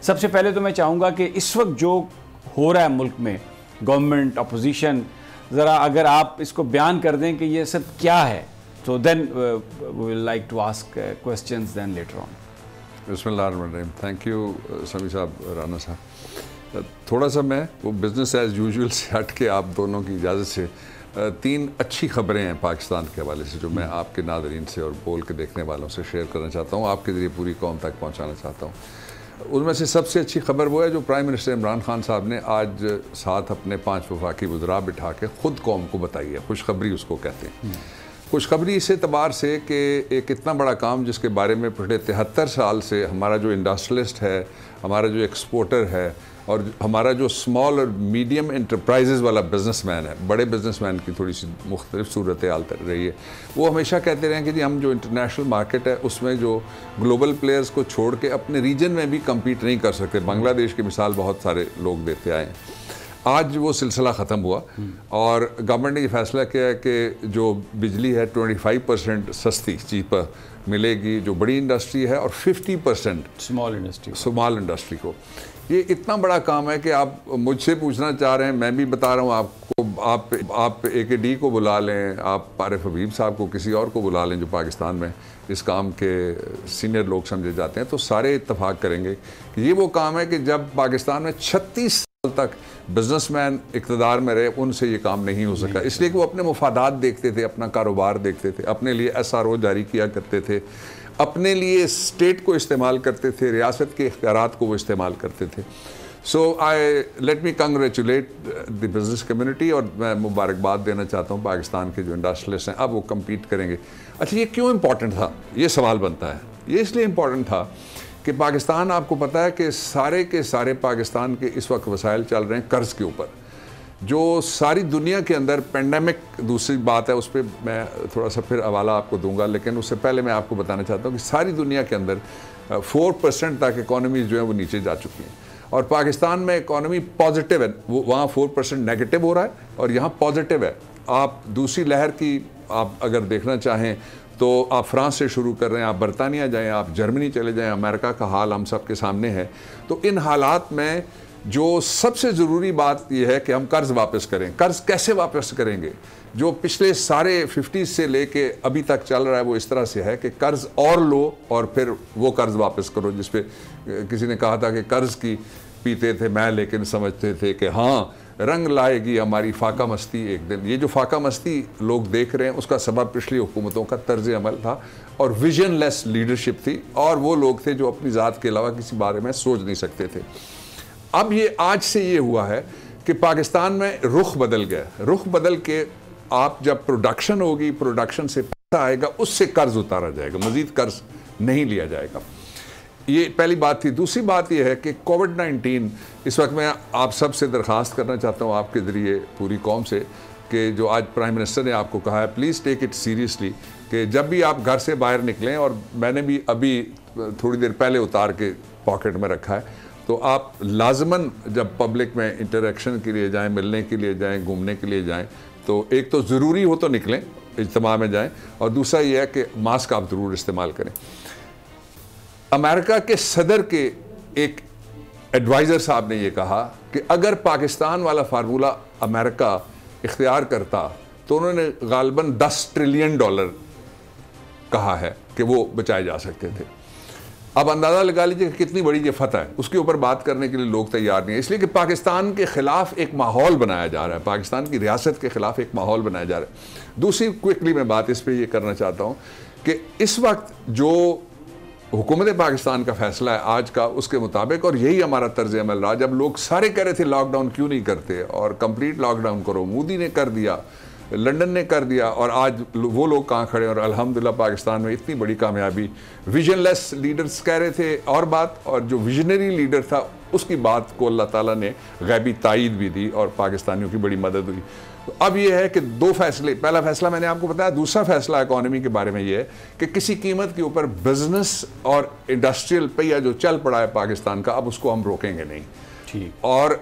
सबसे पहले तो मैं चाहूँगा कि इस वक्त जो हो रहा है मुल्क में, गवर्नमेंट, अपोजिशन, ज़रा अगर आप इसको बयान कर दें कि ये सब क्या है, तो then we will like to ask questions then later on. बिस्मिल्लाहिर्रहमानिर्रहीम। थैंक यू समी साहब, राना साहब। थोड़ा सा मैं वो बिज़नेस एज़ यूजुअल से हट के आप दोनों की इजाज़त से 3 अच्छी ख़बरें हैं पाकिस्तान के हवाले से जो मैं आपके नाज़रीन से और बोल के देखने वालों से शेयर करना चाहता हूँ, आपके ज़रिए पूरी कौम तक पहुँचाना चाहता हूँ। उनमें से सबसे अच्छी खबर वो है जो प्राइम मिनिस्टर इमरान खान साहब ने आज साथ अपने 5 वफाकी वज़रा बिठा के ख़ुद कौम को बताई है। खुशखबरी उसको कहते हैं। खुशखबरी इस एतबार से कि एक इतना बड़ा काम जिसके बारे में पिछले 73 साल से हमारा जो इंडस्ट्रियलिस्ट है, हमारा जो एक्सपोर्टर है और हमारा जो स्मॉल और मीडियम इंटरप्राइजेज़ वाला बिजनेसमैन है, बड़े बिजनेसमैन की थोड़ी सी मुख्तलिफ सूरत हाल रही है, वो हमेशा कहते रहे कि जी हम जो इंटरनेशनल मार्केट है उसमें जो ग्लोबल प्लेयर्स को छोड़ के अपने रीजन में भी कम्पीट नहीं कर सकते। बांग्लादेश की मिसाल बहुत सारे लोग देते आए हैं। आज वो सिलसिला ख़त्म हुआ और गवर्नमेंट ने ये फैसला किया है कि जो बिजली है 25% सस्ती चीपर मिलेगी जो बड़ी इंडस्ट्री है और 50% स्मॉल इंडस्ट्री को। ये इतना बड़ा काम है कि आप मुझसे पूछना चाह रहे हैं, मैं भी बता रहा हूँ आपको। आप AKD को बुला लें, आप आरिफ हबीब साहब को, किसी और को बुला लें जो पाकिस्तान में इस काम के सीनियर लोग समझे जाते हैं, तो सारे इत्तफाक करेंगे कि ये वो काम है कि जब पाकिस्तान में 36 साल तक बिजनेसमैन इक़्तिदार में रहे, उनसे ये काम नहीं हो सका। इसलिए कि वो अपने मुफादात देखते थे, अपना कारोबार देखते थे, अपने लिए SRO जारी किया करते थे, अपने लिए स्टेट को इस्तेमाल करते थे, रियासत के इख्तियारात को वो इस्तेमाल करते थे। So let me congratulate the business community और मैं मुबारकबाद देना चाहता हूँ पाकिस्तान के जो इंडस्ट्रियलिस्ट हैं, अब वो कम्पीट करेंगे। अच्छा, ये क्यों इम्पॉर्टेंट था? ये सवाल बनता है। ये इसलिए इम्पॉर्टेंट था कि पाकिस्तान, आपको पता है कि सारे के सारे पाकिस्तान के इस वक्त वसाइल चल रहे हैं कर्ज़ के ऊपर। जो सारी दुनिया के अंदर पेंडेमिक, दूसरी बात है, उस पर मैं थोड़ा सा फिर हवाला आपको दूंगा, लेकिन उससे पहले मैं आपको बताना चाहता हूँ कि सारी दुनिया के अंदर 4% तक इकॉनमी जो है वो नीचे जा चुकी हैं और पाकिस्तान में इकॉनमी पॉजिटिव है। वो वहाँ 4% नेगेटिव हो रहा है और यहाँ पॉजिटिव है। आप दूसरी लहर की आप अगर देखना चाहें तो आप फ्रांस से शुरू कर रहे हैं, आप बरतानिया जाएँ, आप जर्मनी चले जाएँ, अमेरिका का हाल हम सब के सामने है। तो इन हालात में जो सबसे ज़रूरी बात यह है कि हम कर्ज़ वापस करें। कर्ज़ कैसे वापस करेंगे? जो पिछले सारे 50 से लेके अभी तक चल रहा है वो इस तरह से है कि कर्ज़ और लो और फिर वो कर्ज़ वापस करो। जिस पे किसी ने कहा था कि कर्ज़ की पीते थे मैं, लेकिन समझते थे कि हाँ रंग लाएगी हमारी फाका मस्ती एक दिन। ये जो फाका मस्ती लोग देख रहे हैं उसका सबब पिछली हुकूमतों का तर्ज अमल था और विजनलेस लीडरशिप थी और वो लोग थे जो अपनी ज़ात के अलावा किसी बारे में सोच नहीं सकते थे। अब ये आज से ये हुआ है कि पाकिस्तान में रुख बदल गया। रुख बदल के आप जब प्रोडक्शन होगी, प्रोडक्शन से पैसा आएगा, उससे कर्ज उतारा जाएगा, मजीद कर्ज नहीं लिया जाएगा। ये पहली बात थी। दूसरी बात यह है कि कोविड-19 इस वक्त मैं आप सब से दरख्वास्त करना चाहता हूँ आपके ज़रिए पूरी कौम से कि जो आज प्राइम मिनिस्टर ने आपको कहा है, प्लीज़ टेक इट सीरियसली कि जब भी आप घर से बाहर निकलें, और मैंने भी अभी थोड़ी देर पहले उतार के पॉकेट में रखा है, तो आप लाजमन जब पब्लिक में इंटरेक्शन के लिए जाएं, मिलने के लिए जाएं, घूमने के लिए जाएं, तो एक तो ज़रूरी हो तो निकलें, इज्तिमा में जाएं, और दूसरा ये है कि मास्क आप ज़रूर इस्तेमाल करें। अमेरिका के सदर के एक एडवाइज़र साहब ने ये कहा कि अगर पाकिस्तान वाला फार्मूला अमेरिका इख्तियार करता तो उन्होंने गालबन $10 ट्रिलियन कहा है कि वो बचाए जा सकते थे। अब अंदाज़ा लगा लीजिए कि कितनी बड़ी ये फतह है। उसके ऊपर बात करने के लिए लोग तैयार नहीं है, इसलिए कि पाकिस्तान के ख़िलाफ़ एक माहौल बनाया जा रहा है, पाकिस्तान की रियासत के ख़िलाफ़ एक माहौल बनाया जा रहा है। दूसरी क्विकली मैं बात इस पर ये करना चाहता हूँ कि इस वक्त जो हुकूमत पाकिस्तान का फ़ैसला है आज का, उसके मुताबिक, और यही हमारा तर्ज अमल रहा, जब लोग सारे कह रहे थे लॉकडाउन क्यों नहीं करते और कंप्लीट लॉकडाउन करो, मोदी ने कर दिया, लंदन ने कर दिया, और आज वो लोग कहाँ खड़े हैं और अल्हम्दुलिल्लाह पाकिस्तान में इतनी बड़ी कामयाबी। विजनलेस लीडर्स कह रहे थे और बात, और जो विजनरी लीडर था उसकी बात को अल्लाह ताला ने गैबी तायीद भी दी और पाकिस्तानियों की बड़ी मदद हुई। तो अब ये है कि दो फैसले, पहला फैसला मैंने आपको बताया, दूसरा फैसला इकॉनमी के बारे में ये है कि किसी कीमत के ऊपर बिजनेस और इंडस्ट्रियल पहिया जो चल पड़ा है पाकिस्तान का, अब उसको हम रोकेंगे नहीं। ठीक। और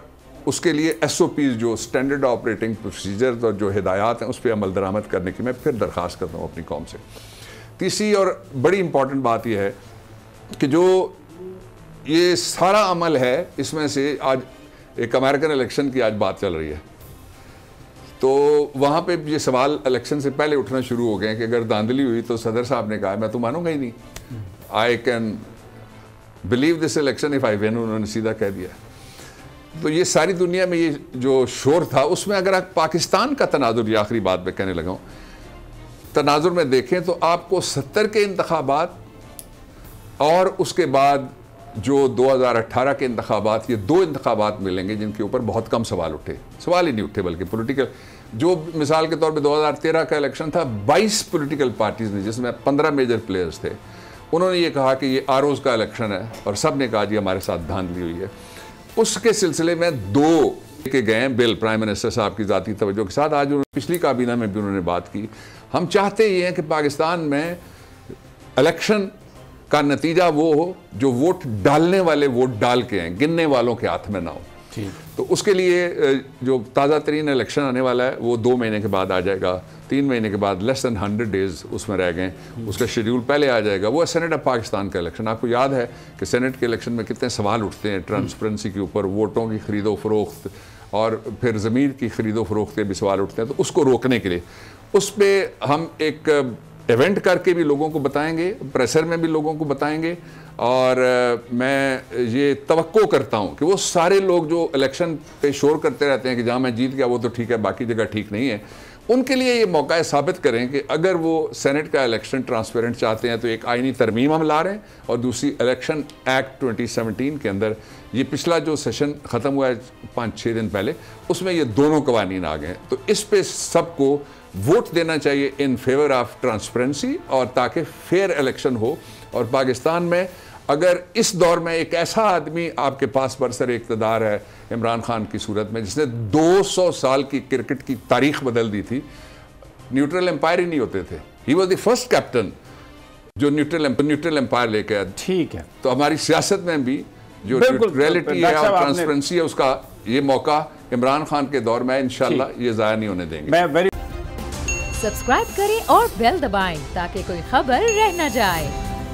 उसके लिए SOPs जो स्टैंडर्ड ऑपरेटिंग प्रोसीजर्स और जो हिदायत हैं उस पर अमल दरामद करने की मैं फिर दरख्वास्त करता हूँ अपनी कौम से। तीसरी और बड़ी इंपॉर्टेंट बात यह है कि जो ये सारा अमल है। इसमें से आज एक अमेरिकन इलेक्शन की आज बात चल रही है, तो वहाँ पे ये सवाल इलेक्शन से पहले उठना शुरू हो गए कि अगर धांधली हुई तो सदर साहब ने कहा मैं तो मानूंगा ही नहीं, I can believe this election if I win, उन्होंने सीधा कह दिया। तो ये सारी दुनिया में ये जो शोर था, उसमें अगर आप पाकिस्तान का तनाजुर, ये आखिरी बात मैं कहने लगा हूँ, तनाजुर में देखें तो आपको 70 के इंतखाबात और उसके बाद जो 2018 के इंतखाबात, ये 2 इंतखाबात मिलेंगे जिनके ऊपर बहुत कम सवाल उठे, सवाल ही नहीं उठे बल्कि पॉलिटिकल, जो मिसाल के तौर पे 2013 का इलेक्शन था, 22 पॉलिटिकल पार्टीज ने, जिसमें 15 मेजर प्लेयर्स थे, उन्होंने ये कहा कि ये आरओज़ का इलेक्शन है और सब ने कहा जी हमारे साथ धांधली हुई है। उसके सिलसिले में 2 के गए बिल प्राइम मिनिस्टर साहब की ज़ाती तवज्जो के साथ। आज उन्होंने पिछली काबीना में भी उन्होंने बात की। हम चाहते ये हैं कि पाकिस्तान में इलेक्शन का नतीजा वो हो जो वोट डालने वाले वोट डाल के हैं, गिनने वालों के हाथ में ना हो। तो उसके लिए जो ताज़ा तरीन इलेक्शन आने वाला है वो 2 महीने के बाद आ जाएगा, 3 महीने के बाद, लेस दैन 100 डेज उसमें रह गए, उसका शेड्यूल पहले आ जाएगा। वो है सेनेट ऑफ पाकिस्तान का इलेक्शन। आपको याद है कि सेनेट के इलेक्शन में कितने सवाल उठते हैं ट्रांसपेरेंसी के ऊपर, वोटों की खरीदो फरोख्त और फिर ज़मीर की खरीदो फरोख्त के भी सवाल उठते हैं। तो उसको रोकने के लिए उस पर हम एक इवेंट करके भी लोगों को बताएंगे, प्रेशर में भी लोगों को बताएंगे, और मैं ये तवक्को करता हूँ कि वो सारे लोग जो इलेक्शन पे शोर करते रहते हैं कि जहाँ मैं जीत गया वो तो ठीक है, बाकी जगह ठीक नहीं है, उनके लिए ये मौका है साबित करें कि अगर वो सेनेट का इलेक्शन ट्रांसपेरेंट चाहते हैं तो एक आईनी तरमीम हम ला रहे हैं, और दूसरी इलेक्शन एक्ट 2017 के अंदर ये पिछला जो सेशन ख़त्म हुआ है 5-6 दिन पहले, उसमें ये दोनों कवानीन आ गए। तो इस पे सबको वोट देना चाहिए इन फेवर ऑफ ट्रांसपेरेंसी, और ताकि फेयर इलेक्शन हो। और पाकिस्तान में अगर इस दौर में एक ऐसा आदमी आपके पास बरसर इक़्तिदार है इमरान खान की सूरत में, जिसने 200 साल की क्रिकेट की तारीख बदल दी थी, न्यूट्रल एम्पायर ही नहीं होते थे, he was the first captain जो न्यूट्रल एम्पायर लेके आया। ठीक है, तो हमारी सियासत में भी जो न्यूट्रलिटी है और ट्रांसपेरेंसी है, उसका ये मौका इमरान खान के दौर में इंशाल्लाह ये ज़ाया नहीं होने देंगे। सब्सक्राइब करें और बेल दबाएं ताकि कोई खबर रह न जाए।